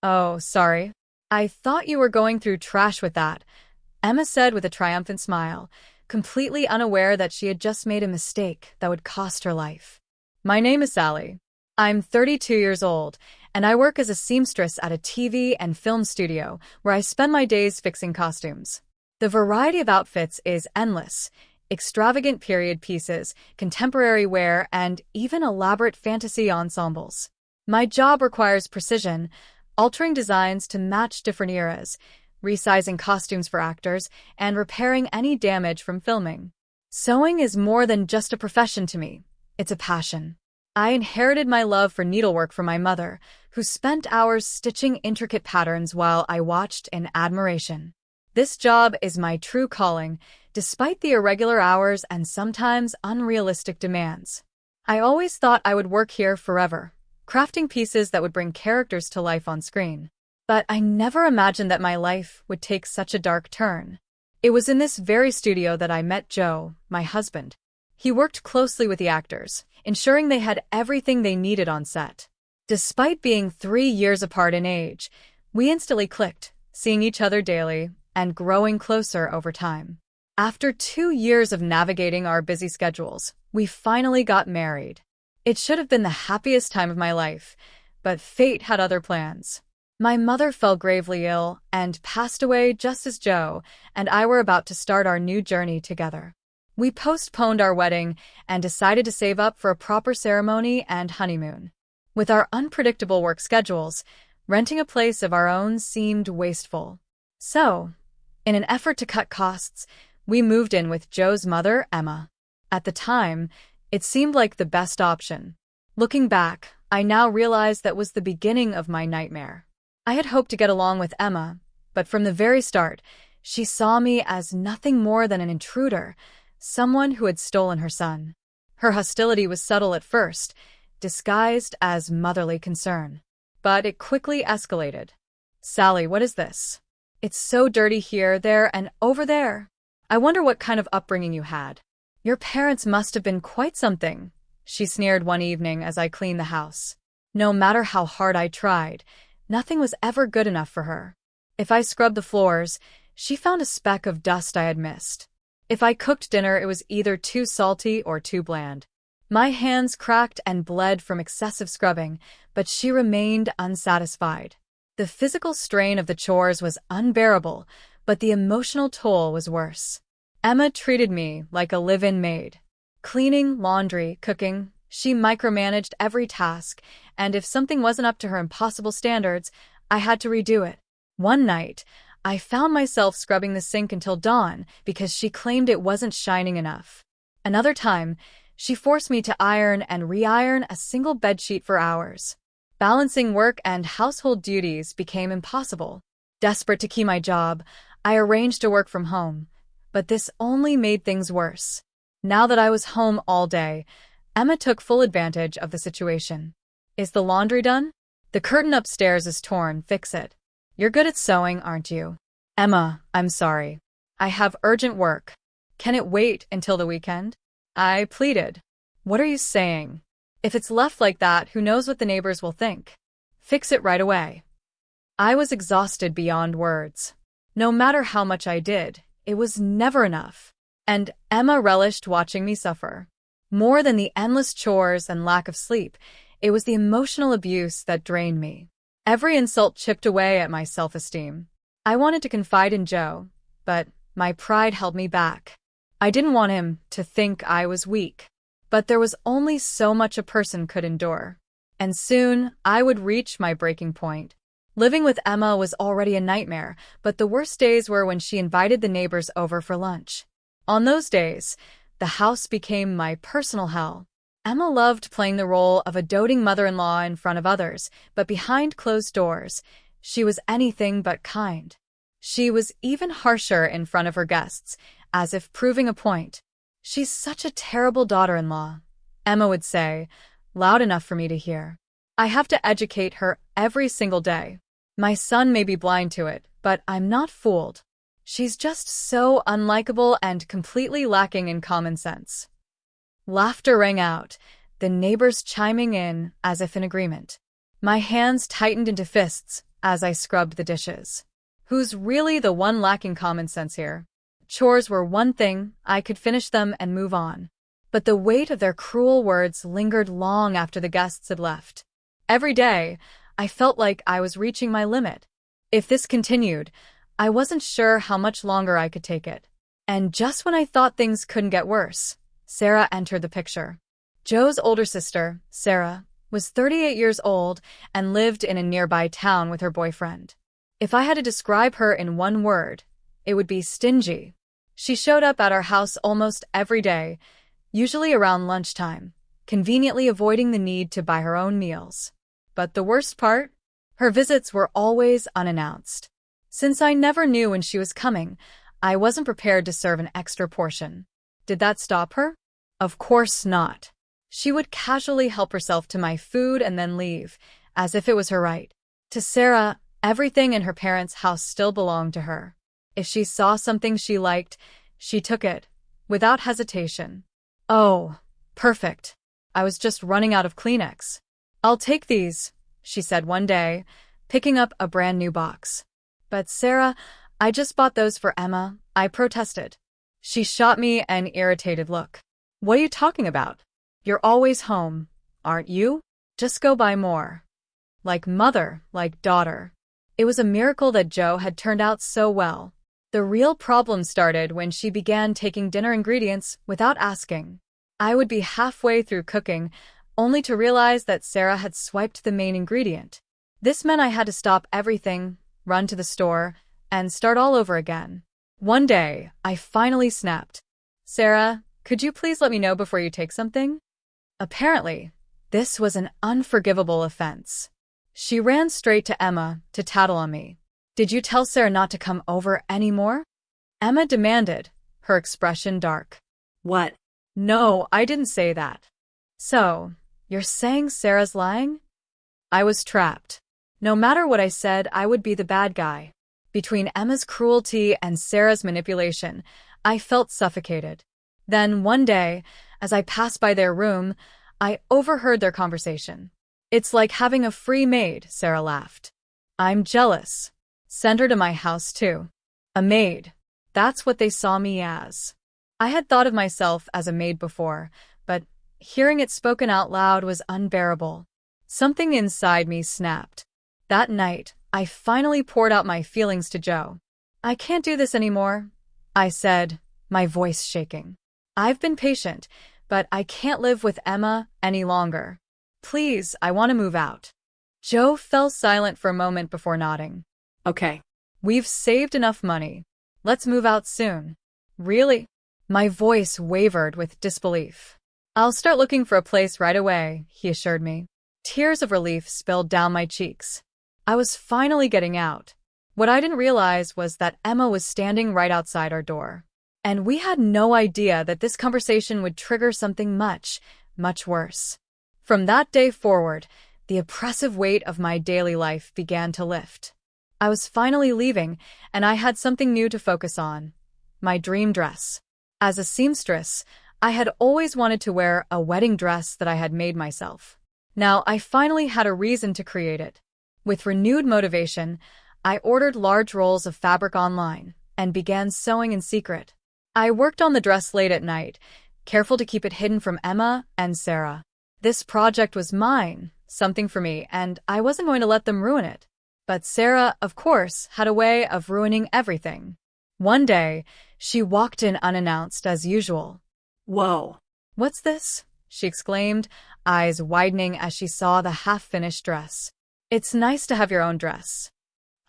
Oh, sorry. I thought you were going through trash with that, Emma said with a triumphant smile, completely unaware that she had just made a mistake that would cost her life. My name is Sally. I'm 32 years old, and I work as a seamstress at a TV and film studio where I spend my days fixing costumes. The variety of outfits is endless. Extravagant period pieces, contemporary wear, and even elaborate fantasy ensembles. My job requires precision, altering designs to match different eras, resizing costumes for actors, and repairing any damage from filming. Sewing is more than just a profession to me. It's a passion. I inherited my love for needlework from my mother, who spent hours stitching intricate patterns while I watched in admiration. This job is my true calling, despite the irregular hours and sometimes unrealistic demands. I always thought I would work here forever, crafting pieces that would bring characters to life on screen. But I never imagined that my life would take such a dark turn. It was in this very studio that I met Joe, my husband. He worked closely with the actors, ensuring they had everything they needed on set. Despite being 3 years apart in age, we instantly clicked, seeing each other daily and growing closer over time. After 2 years of navigating our busy schedules, we finally got married. It should have been the happiest time of my life, but fate had other plans. My mother fell gravely ill and passed away just as Joe and I were about to start our new journey together. We postponed our wedding and decided to save up for a proper ceremony and honeymoon. With our unpredictable work schedules, renting a place of our own seemed wasteful. So, in an effort to cut costs, we moved in with Joe's mother, Emma. At the time, it seemed like the best option. Looking back, I now realize that was the beginning of my nightmare. I had hoped to get along with Emma, but from the very start, she saw me as nothing more than an intruder, someone who had stolen her son. Her hostility was subtle at first, disguised as motherly concern. But it quickly escalated. "Sally, what is this? It's so dirty here, there, and over there. I wonder what kind of upbringing you had. Your parents must have been quite something," she sneered one evening as I cleaned the house. No matter how hard I tried, nothing was ever good enough for her. If I scrubbed the floors, she found a speck of dust I had missed. If I cooked dinner, it was either too salty or too bland. My hands cracked and bled from excessive scrubbing, but she remained unsatisfied. The physical strain of the chores was unbearable, but the emotional toll was worse. Emma treated me like a live-in maid. Cleaning, laundry, cooking, she micromanaged every task, and if something wasn't up to her impossible standards, I had to redo it. One night, I found myself scrubbing the sink until dawn because she claimed it wasn't shining enough. Another time, she forced me to iron and re-iron a single bedsheet for hours. Balancing work and household duties became impossible. Desperate to keep my job, I arranged to work from home, but this only made things worse. Now that I was home all day, Emma took full advantage of the situation. "Is the laundry done? The curtain upstairs is torn, fix it. You're good at sewing, aren't you?" "Emma, I'm sorry. I have urgent work. Can it wait until the weekend?" I pleaded. "What are you saying? If it's left like that, who knows what the neighbors will think? Fix it right away." I was exhausted beyond words. No matter how much I did, it was never enough. And Emma relished watching me suffer. More than the endless chores and lack of sleep, it was the emotional abuse that drained me. Every insult chipped away at my self-esteem. I wanted to confide in Joe, but my pride held me back. I didn't want him to think I was weak. But there was only so much a person could endure. And soon, I would reach my breaking point. Living with Emma was already a nightmare, but the worst days were when she invited the neighbors over for lunch. On those days, the house became my personal hell. Emma loved playing the role of a doting mother-in-law in front of others, but behind closed doors, she was anything but kind. She was even harsher in front of her guests, as if proving a point. "She's such a terrible daughter-in-law," Emma would say, loud enough for me to hear. "I have to educate her every single day. My son may be blind to it, but I'm not fooled. She's just so unlikable and completely lacking in common sense." Laughter rang out, the neighbors chiming in as if in agreement. My hands tightened into fists, as I scrubbed the dishes. Who's really the one lacking common sense here? Chores were one thing, I could finish them and move on. But the weight of their cruel words lingered long after the guests had left. Every day, I felt like I was reaching my limit. If this continued, I wasn't sure how much longer I could take it. And just when I thought things couldn't get worse, Sarah entered the picture. Joe's older sister, Sarah, was 38 years old and lived in a nearby town with her boyfriend. If I had to describe her in one word, it would be stingy. She showed up at our house almost every day, usually around lunchtime, conveniently avoiding the need to buy her own meals. But the worst part? Her visits were always unannounced. Since I never knew when she was coming, I wasn't prepared to serve an extra portion. Did that stop her? Of course not. She would casually help herself to my food and then leave, as if it was her right. To Sarah, everything in her parents' house still belonged to her. If she saw something she liked, she took it, without hesitation. Oh, perfect. I was just running out of Kleenex. I'll take these, she said one day, picking up a brand new box. But Sarah, I just bought those for Emma, I protested. She shot me an irritated look. What are you talking about? You're always home, aren't you? Just go buy more. Like mother, like daughter. It was a miracle that Joe had turned out so well. The real problem started when she began taking dinner ingredients without asking. I would be halfway through cooking, only to realize that Sarah had swiped the main ingredient. This meant I had to stop everything, run to the store, and start all over again. One day, I finally snapped. Sarah, could you please let me know before you take something? Apparently, this was an unforgivable offense. She ran straight to Emma to tattle on me. Did you tell Sarah not to come over anymore? Emma demanded, her expression dark. What? No, I didn't say that. So, you're saying Sarah's lying? I was trapped. No matter what I said, I would be the bad guy. Between Emma's cruelty and Sarah's manipulation, I felt suffocated. Then, one day, as I passed by their room, I overheard their conversation. It's like having a free maid, Sarah laughed. I'm jealous. Send her to my house, too. A maid. That's what they saw me as. I had thought of myself as a maid before, but hearing it spoken out loud was unbearable. Something inside me snapped. That night, I finally poured out my feelings to Joe. I can't do this anymore, I said, my voice shaking. I've been patient, but I can't live with Emma any longer. Please, I want to move out. Joe fell silent for a moment before nodding. Okay. We've saved enough money. Let's move out soon. Really? My voice wavered with disbelief. I'll start looking for a place right away, he assured me. Tears of relief spilled down my cheeks. I was finally getting out. What I didn't realize was that Emma was standing right outside our door. And we had no idea that this conversation would trigger something much, much worse. From that day forward, the oppressive weight of my daily life began to lift. I was finally leaving, and I had something new to focus on. My dream dress. As a seamstress, I had always wanted to wear a wedding dress that I had made myself. Now I finally had a reason to create it. With renewed motivation, I ordered large rolls of fabric online and began sewing in secret. I worked on the dress late at night, careful to keep it hidden from Emma and Sarah. This project was mine, something for me, and I wasn't going to let them ruin it. But Sarah, of course, had a way of ruining everything. One day, she walked in unannounced as usual. Whoa. What's this? She exclaimed, eyes widening as she saw the half-finished dress. It's nice to have your own dress.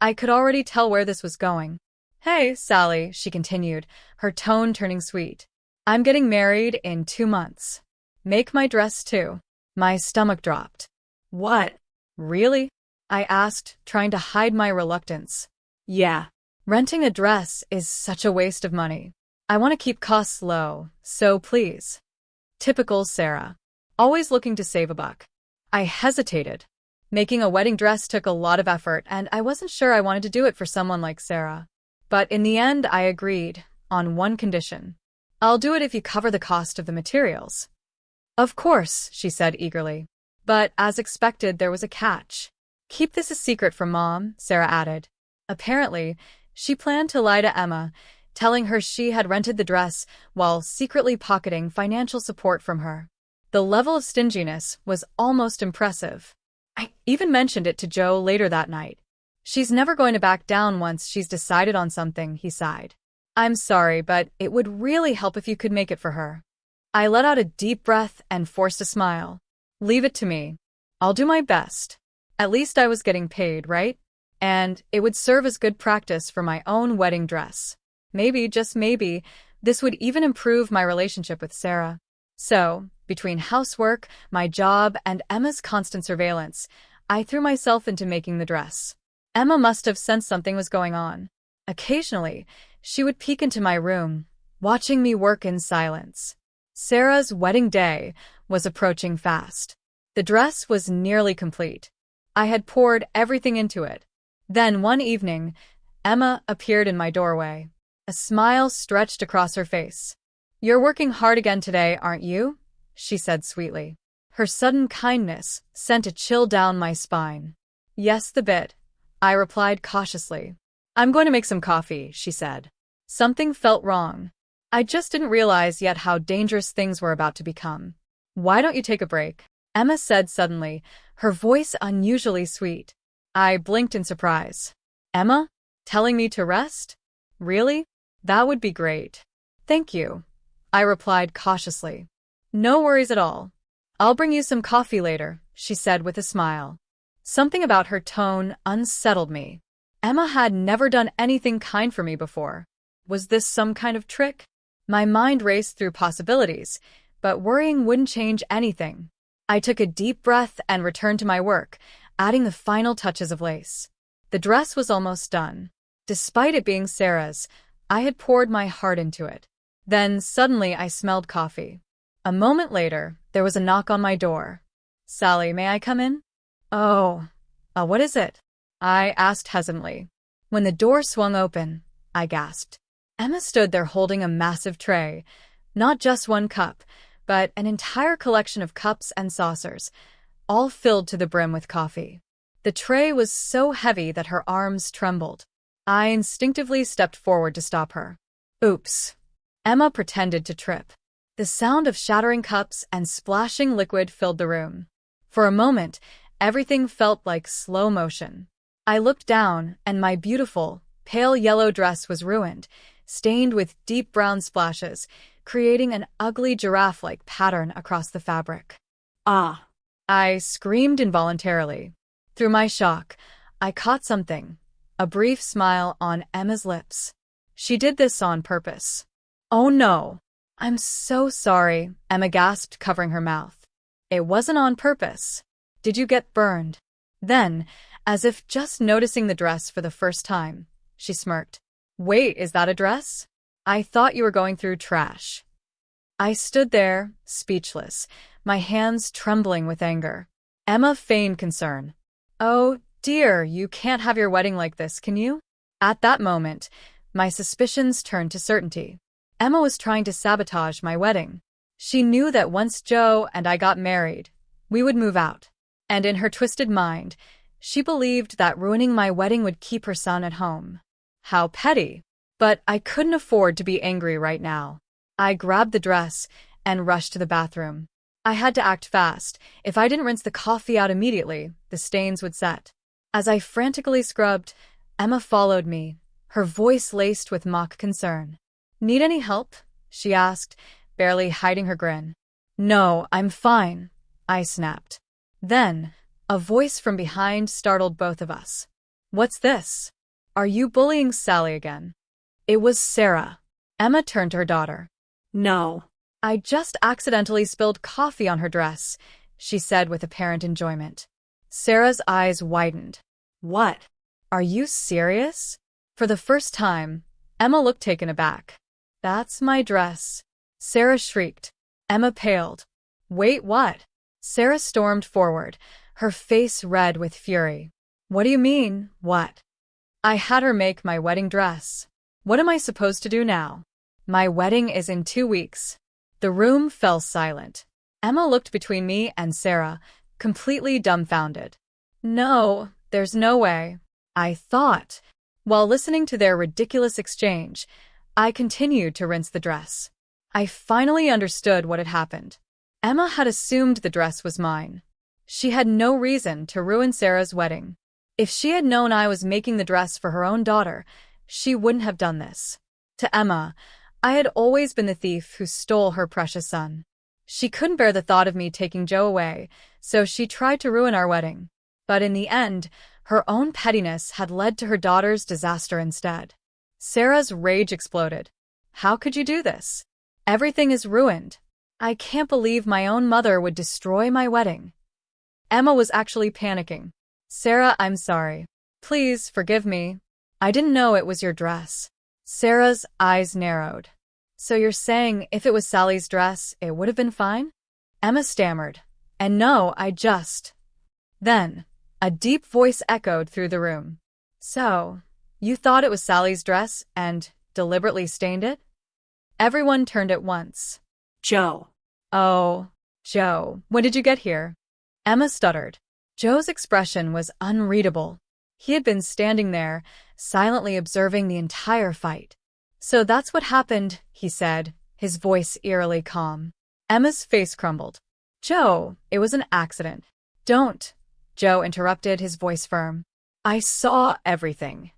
I could already tell where this was going. Hey, Sally, she continued, her tone turning sweet. I'm getting married in 2 months. Make my dress too. My stomach dropped. What? Really? I asked, trying to hide my reluctance. Yeah. Renting a dress is such a waste of money. I want to keep costs low, so please. Typical Sarah. Always looking to save a buck. I hesitated. Making a wedding dress took a lot of effort, and I wasn't sure I wanted to do it for someone like Sarah. But in the end, I agreed, on one condition. I'll do it if you cover the cost of the materials. Of course, she said eagerly. But as expected, there was a catch. Keep this a secret from Mom, Sarah added. Apparently, she planned to lie to Emma, telling her she had rented the dress while secretly pocketing financial support from her. The level of stinginess was almost impressive. I even mentioned it to Joe later that night. She's never going to back down once she's decided on something, he sighed. I'm sorry, but it would really help if you could make it for her. I let out a deep breath and forced a smile. Leave it to me. I'll do my best. At least I was getting paid, right? And it would serve as good practice for my own wedding dress. Maybe, just maybe, this would even improve my relationship with Sarah. So, between housework, my job, and Emma's constant surveillance, I threw myself into making the dress. Emma must have sensed something was going on. Occasionally, she would peek into my room, watching me work in silence. Sarah's wedding day was approaching fast. The dress was nearly complete. I had poured everything into it. Then one evening, Emma appeared in my doorway. A smile stretched across her face. You're working hard again today, aren't you? She said sweetly. Her sudden kindness sent a chill down my spine. Yes, the bit, I replied cautiously. I'm going to make some coffee, she said. Something felt wrong. I just didn't realize yet how dangerous things were about to become. Why don't you take a break? Emma said suddenly, her voice unusually sweet. I blinked in surprise. Emma? Telling me to rest? Really? That would be great. Thank you, I replied cautiously. No worries at all. I'll bring you some coffee later, she said with a smile. Something about her tone unsettled me. Emma had never done anything kind for me before. Was this some kind of trick? My mind raced through possibilities, but worrying wouldn't change anything. I took a deep breath and returned to my work, adding the final touches of lace. The dress was almost done. Despite it being Sarah's, I had poured my heart into it. Then suddenly I smelled coffee. A moment later, there was a knock on my door. Sally, may I come in? What is it? I asked hesitantly. When the door swung open, I gasped. Emma stood there holding a massive tray. Not just one cup, but an entire collection of cups and saucers, all filled to the brim with coffee. The tray was so heavy that her arms trembled. I instinctively stepped forward to stop her. Oops. Emma pretended to trip. The sound of shattering cups and splashing liquid filled the room. For a moment, everything felt like slow motion. I looked down, and my beautiful, pale yellow dress was ruined, stained with deep brown splashes, creating an ugly giraffe-like pattern across the fabric. Ah! I screamed involuntarily. Through my shock, I caught something, a brief smile on Emma's lips. She did this on purpose. Oh no! I'm so sorry, Emma gasped, covering her mouth. It wasn't on purpose. Did you get burned? Then, as if just noticing the dress for the first time, she smirked. Wait, is that a dress? I thought you were going through trash. I stood there, speechless, my hands trembling with anger. Emma feigned concern. Oh, dear, you can't have your wedding like this, can you? At that moment, my suspicions turned to certainty. Emma was trying to sabotage my wedding. She knew that once Joe and I got married, we would move out. And in her twisted mind, she believed that ruining my wedding would keep her son at home. How petty. But I couldn't afford to be angry right now. I grabbed the dress and rushed to the bathroom. I had to act fast. If I didn't rinse the coffee out immediately, the stains would set. As I frantically scrubbed, Emma followed me, her voice laced with mock concern. Need any help? She asked, barely hiding her grin. No, I'm fine, I snapped. Then, a voice from behind startled both of us. What's this? Are you bullying Sally again? It was Sarah. Emma turned to her daughter. No. I just accidentally spilled coffee on her dress, she said with apparent enjoyment. Sarah's eyes widened. What? Are you serious? For the first time, Emma looked taken aback. That's my dress. Sarah shrieked. Emma paled. Wait, what? Sarah stormed forward, her face red with fury. What do you mean, what? I had her make my wedding dress. What am I supposed to do now? My wedding is in 2 weeks. The room fell silent. Emma looked between me and Sarah, completely dumbfounded. No, There's no way. I thought. While listening to their ridiculous exchange, I continued to rinse the dress. I finally understood what had happened. Emma had assumed the dress was mine. She had no reason to ruin Sarah's wedding. If she had known I was making the dress for her own daughter, she wouldn't have done this. To Emma, I had always been the thief who stole her precious son. She couldn't bear the thought of me taking Joe away, so she tried to ruin our wedding. But in the end, her own pettiness had led to her daughter's disaster instead. Sarah's rage exploded. How could you do this? Everything is ruined. I can't believe my own mother would destroy my wedding. Emma was actually panicking. Sarah, I'm sorry. Please forgive me. I didn't know it was your dress. Sarah's eyes narrowed. So you're saying if it was Sally's dress, it would have been fine? Emma stammered. And no, Then, a deep voice echoed through the room. So, you thought it was Sally's dress and deliberately stained it? Everyone turned at once. Joe. Oh, Joe, when did you get here? Emma stuttered. Joe's expression was unreadable. He had been standing there, silently observing the entire fight. So that's what happened, he said, his voice eerily calm. Emma's face crumbled. Joe, it was an accident. Don't, Joe interrupted, his voice firm. I saw everything.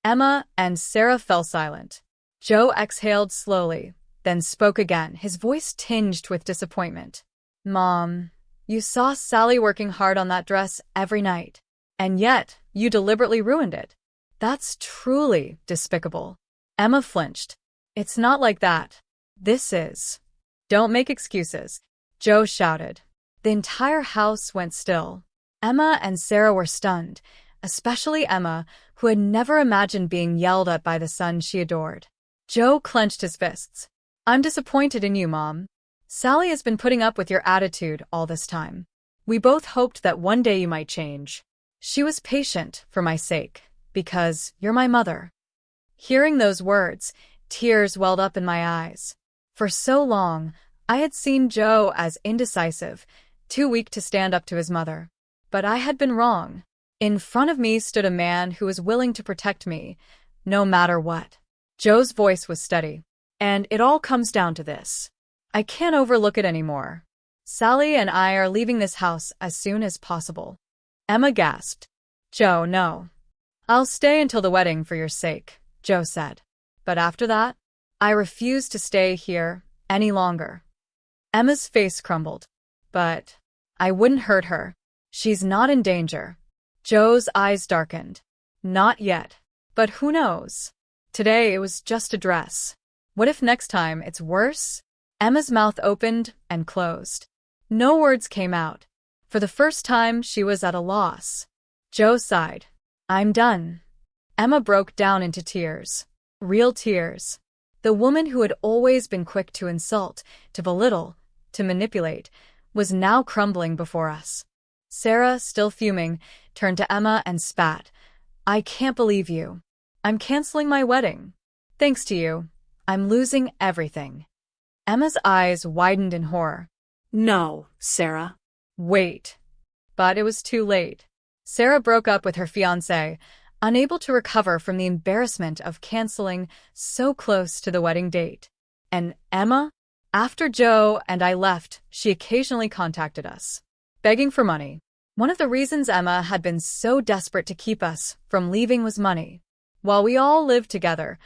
Emma and Sarah fell silent. Joe exhaled slowly, then spoke again, his voice tinged with disappointment. Mom, you saw Sally working hard on that dress every night, and yet you deliberately ruined it. That's truly despicable. Emma flinched. It's not like that. This is. Don't make excuses, Joe shouted. The entire house went still. Emma and Sarah were stunned, especially Emma, who had never imagined being yelled at by the son she adored. Joe clenched his fists. I'm disappointed in you, Mom. Sally has been putting up with your attitude all this time. We both hoped that one day you might change. She was patient for my sake, because you're my mother. Hearing those words, tears welled up in my eyes. For so long, I had seen Joe as indecisive, too weak to stand up to his mother. But I had been wrong. In front of me stood a man who was willing to protect me, no matter what. Joe's voice was steady. And it all comes down to this. I can't overlook it anymore. Sally and I are leaving this house as soon as possible. Emma gasped. Joe, no. I'll stay until the wedding for your sake, Joe said. But after that, I refuse to stay here any longer. Emma's face crumbled. But I wouldn't hurt her. She's not in danger. Joe's eyes darkened. Not yet. But who knows? Today it was just a dress. What if next time it's worse? Emma's mouth opened and closed. No words came out. For the first time, she was at a loss. Joe sighed. I'm done. Emma broke down into tears. Real tears. The woman who had always been quick to insult, to belittle, to manipulate, was now crumbling before us. Sarah, still fuming, turned to Emma and spat. I can't believe you. I'm canceling my wedding. Thanks to you, I'm losing everything. Emma's eyes widened in horror. No, Sarah. Wait. But it was too late. Sarah broke up with her fiancé, unable to recover from the embarrassment of canceling so close to the wedding date. And Emma? After Joe and I left, she occasionally contacted us, begging for money. One of the reasons Emma had been so desperate to keep us from leaving was money. While we all lived together,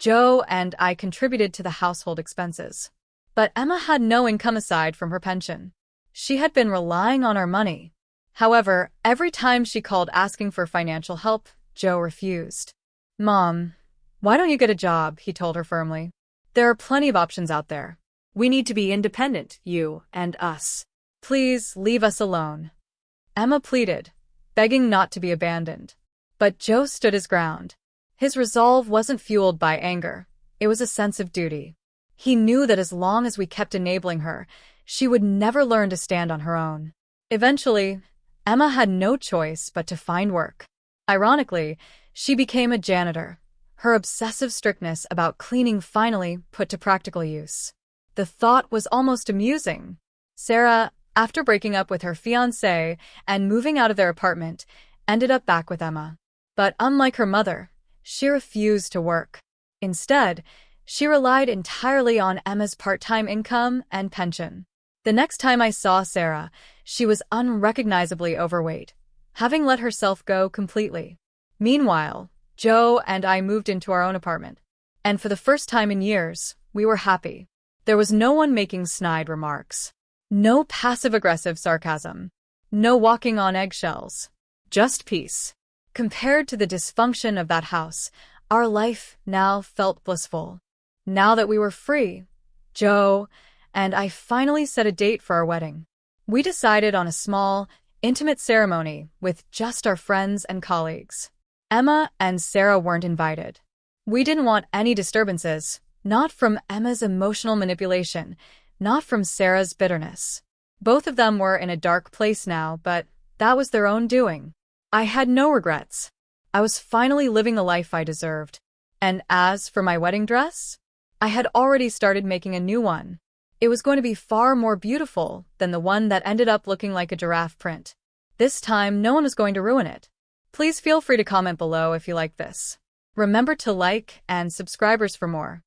Joe and I contributed to the household expenses. But Emma had no income aside from her pension. She had been relying on our money. However, every time she called asking for financial help, Joe refused. Mom, why don't you get a job? He told her firmly. There are plenty of options out there. We need to be independent, you and us. Please leave us alone. Emma pleaded, begging not to be abandoned. But Joe stood his ground. His resolve wasn't fueled by anger. It was a sense of duty. He knew that as long as we kept enabling her, she would never learn to stand on her own. Eventually, Emma had no choice but to find work. Ironically, she became a janitor, her obsessive strictness about cleaning finally put to practical use. The thought was almost amusing. Sarah, after breaking up with her fiancé and moving out of their apartment, ended up back with Emma. But unlike her mother, she refused to work. Instead, she relied entirely on Emma's part-time income and pension. The next time I saw Sarah, she was unrecognizably overweight, having let herself go completely. Meanwhile, Joe and I moved into our own apartment. And for the first time in years, we were happy. There was no one making snide remarks. No passive-aggressive sarcasm. No walking on eggshells. Just peace. Compared to the dysfunction of that house, our life now felt blissful. Now that we were free, Joe and I finally set a date for our wedding. We decided on a small, intimate ceremony with just our friends and colleagues. Emma and Sarah weren't invited. We didn't want any disturbances, not from Emma's emotional manipulation, not from Sarah's bitterness. Both of them were in a dark place now, but that was their own doing. I had no regrets. I was finally living the life I deserved. And as for my wedding dress, I had already started making a new one. It was going to be far more beautiful than the one that ended up looking like a giraffe print. This time, no one was going to ruin it. Please feel free to comment below if you like this. Remember to like and subscribe for more.